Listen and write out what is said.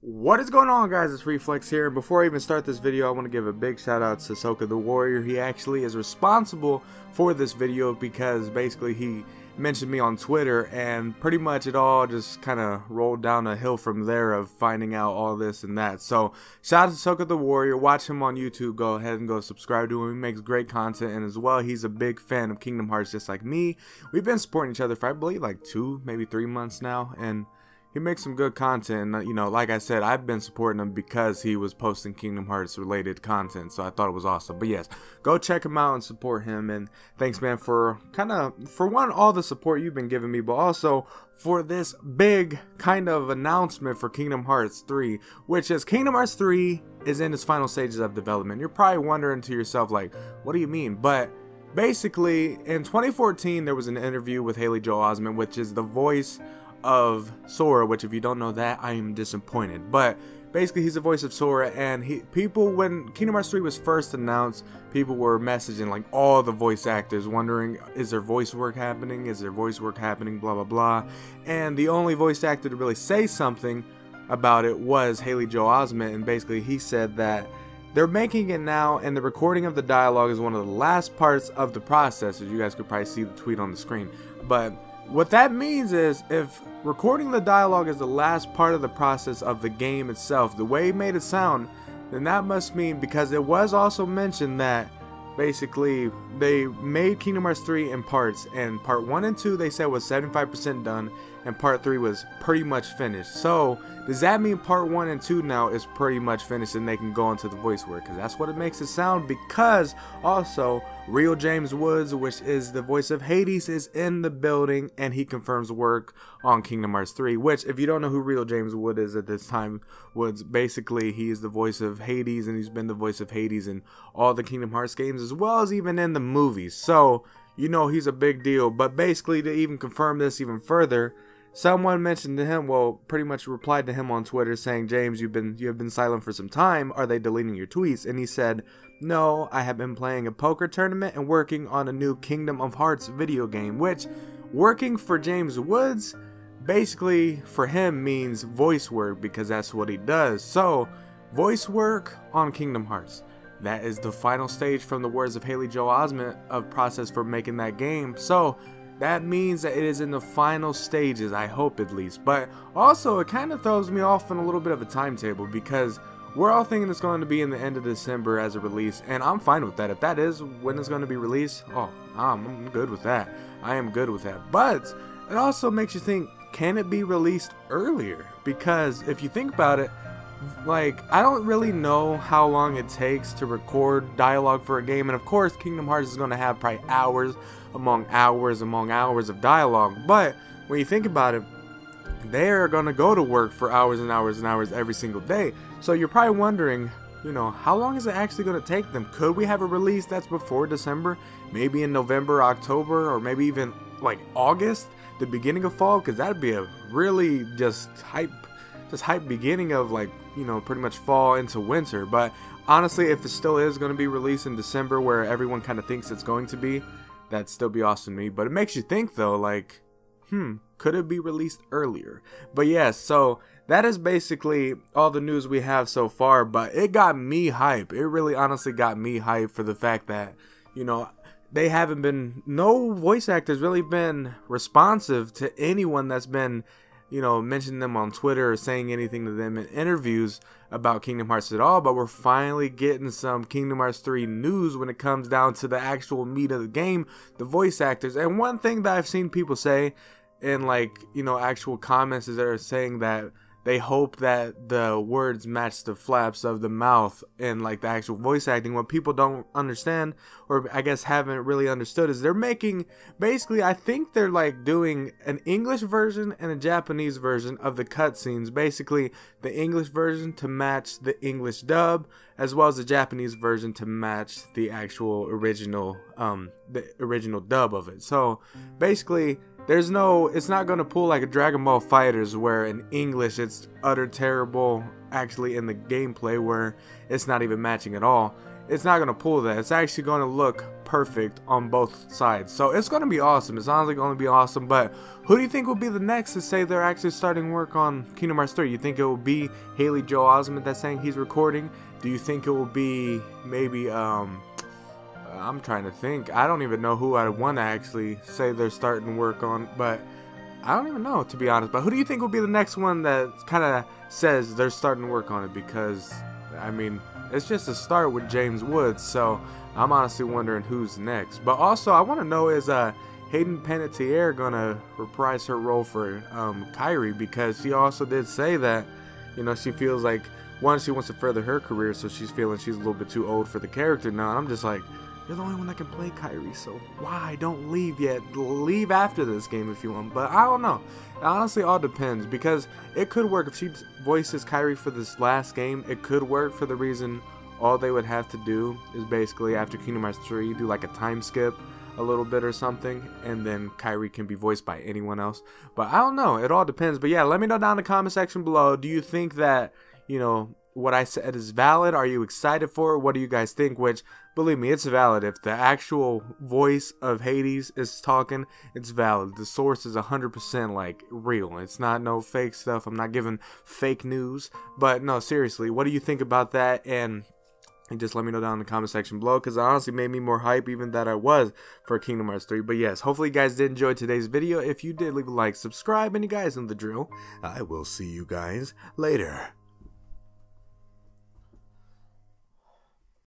What is going on, guys? It's Reflex here, and before I even start this video, I want to give a big shout out to Soka the Warrior. He actually is responsible for this video because basically he mentioned me on Twitter, and pretty much it all just kind of rolled down a hill from there of finding out all this and that. So shout out to Soka the Warrior. Watch him on YouTube. Go ahead and go subscribe to him. He makes great content, and as well, he's a big fan of Kingdom Hearts just like me. We've been supporting each other for, I believe, like 2, maybe 3 months now, and he makes some good content. You know, like I said, I've been supporting him because he was posting Kingdom Hearts related content, so I thought it was awesome. But yes, go check him out and support him. And thanks, man, for all the support you've been giving me, but also for this big kind of announcement for Kingdom Hearts 3, which is Kingdom Hearts 3 is in its final stages of development. You're probably wondering to yourself, like, what do you mean? But basically, in 2014, there was an interview with Haley Joel Osment, which is the voice of Sora, which if you don't know that, I am disappointed. But basically, he's the voice of Sora, and when Kingdom Hearts 3 was first announced, people were messaging like all the voice actors, wondering, is there voice work happening? Is there voice work happening? Blah blah blah. And the only voice actor to really say something about it was Haley Joel Osment, and basically he said that they're making it now, and the recording of the dialogue is one of the last parts of the process. As you guys could probably see the tweet on the screen, but what that means is, if recording the dialogue is the last part of the process of the game itself, the way he made it sound, then that must mean, because it was also mentioned that basically they made Kingdom Hearts 3 in parts, and part 1 and 2 they said was 75% done, and part 3 was pretty much finished. So does that mean part 1 and 2 now is pretty much finished and they can go into the voice work? Because that's what it makes it sound. Because also Real James Woods, which is the voice of Hades, is in the building, and he confirms work on Kingdom Hearts 3, which, if you don't know who Real James Wood is at this time, Woods, basically he is the voice of Hades, and he's been the voice of Hades in all the Kingdom Hearts games, as well as even in the movies. So you know he's a big deal. But basically, to even confirm this even further, someone mentioned to him, well, pretty much replied to him on Twitter saying, James, you have been silent for some time. Are they deleting your tweets? And he said, no, I have been playing a poker tournament and working on a new Kingdom of Hearts video game, which, working for James Woods, basically for him means voice work, because that's what he does. So, voice work on Kingdom Hearts. That is the final stage, from the words of Haley Joel Osment, of process for making that game. So that means that it is in the final stages, I hope at least. But also, it kind of throws me off on a little bit of a timetable, because we're all thinking it's going to be in the end of December as a release, and I'm fine with that. If that is when it's going to be released, oh, I'm good with that. I am good with that. But it also makes you think, can it be released earlier? Because if you think about it, like, I don't really know how long it takes to record dialogue for a game, and of course Kingdom Hearts is going to have probably hours among hours of dialogue. But when you think about it, they're going to go to work for hours and hours and hours every single day. So you're probably wondering, you know, how long is it actually going to take them? Could we have a release that's before December? Maybe in November, October, or maybe even like August, the beginning of fall? Because that'd be a really just hype beginning of, like, you know, pretty much fall into winter. But honestly, if it still is going to be released in December, where everyone kind of thinks it's going to be, that'd still be awesome to me. But it makes you think though, like, could it be released earlier? But yes, so that is basically all the news we have so far. But it got me hype. It really honestly got me hype for the fact that, you know, no voice actors really been responsive to anyone that's been, you know, mentioning them on Twitter or saying anything to them in interviews about Kingdom Hearts at all. But we're finally getting some Kingdom Hearts 3 news when it comes down to the actual meat of the game, the voice actors. And one thing that I've seen people say in, like, you know, actual comments is they're saying that they hope that the words match the flaps of the mouth in, like, the actual voice acting. What people don't understand, or I guess haven't really understood, is they're making, basically, I think they're like doing an English version and a Japanese version of the cutscenes. Basically, the English version to match the English dub, as well as the Japanese version to match the actual original dub of it. So basically, it's not going to pull like a Dragon Ball FighterZ, where in English it's utter terrible actually in the gameplay, where it's not even matching at all. it's not going to pull that. It's actually going to look perfect on both sides. So it's going to be awesome. It's honestly going to be awesome. But who do you think will be the next to say they're actually starting work on Kingdom Hearts 3? You think it will be Haley Joel Osment that's saying he's recording? Do you think it will be maybe, I'm trying to think. I don't even know who I want to actually say they're starting work on, but I don't even know, to be honest. But who do you think will be the next one that kind of says they're starting work on it? Because, I mean, it's just a start with James Woods, so I'm honestly wondering who's next. But also, I want to know, is Hayden Panettiere gonna reprise her role for Kairi? Because she also did say that, you know, she feels like, one, she wants to further her career, so she's feeling she's a little bit too old for the character now. And I'm just like, you're the only one that can play Kairi, so why? Don't leave yet. Leave after this game if you want. But I don't know. It honestly all depends, because it could work if she voices Kairi for this last game. It could work for the reason all they would have to do is basically after Kingdom Hearts 3 do like a time skip a little bit or something, and then Kairi can be voiced by anyone else. But I don't know. It all depends. But yeah, let me know down in the comment section below. Do you think that, you know, what I said is valid? Are you excited for it? What do you guys think? Which, believe me, it's valid. If the actual voice of Hades is talking, it's valid. The source is 100% like real. It's not no fake stuff. I'm not giving fake news. But no, seriously, what do you think about that? And just let me know down in the comment section below, because it honestly made me more hype even than I was for Kingdom Hearts 3. But yes, hopefully you guys did enjoy today's video. If you did, leave a like, subscribe, and you guys know the drill. I will see you guys later.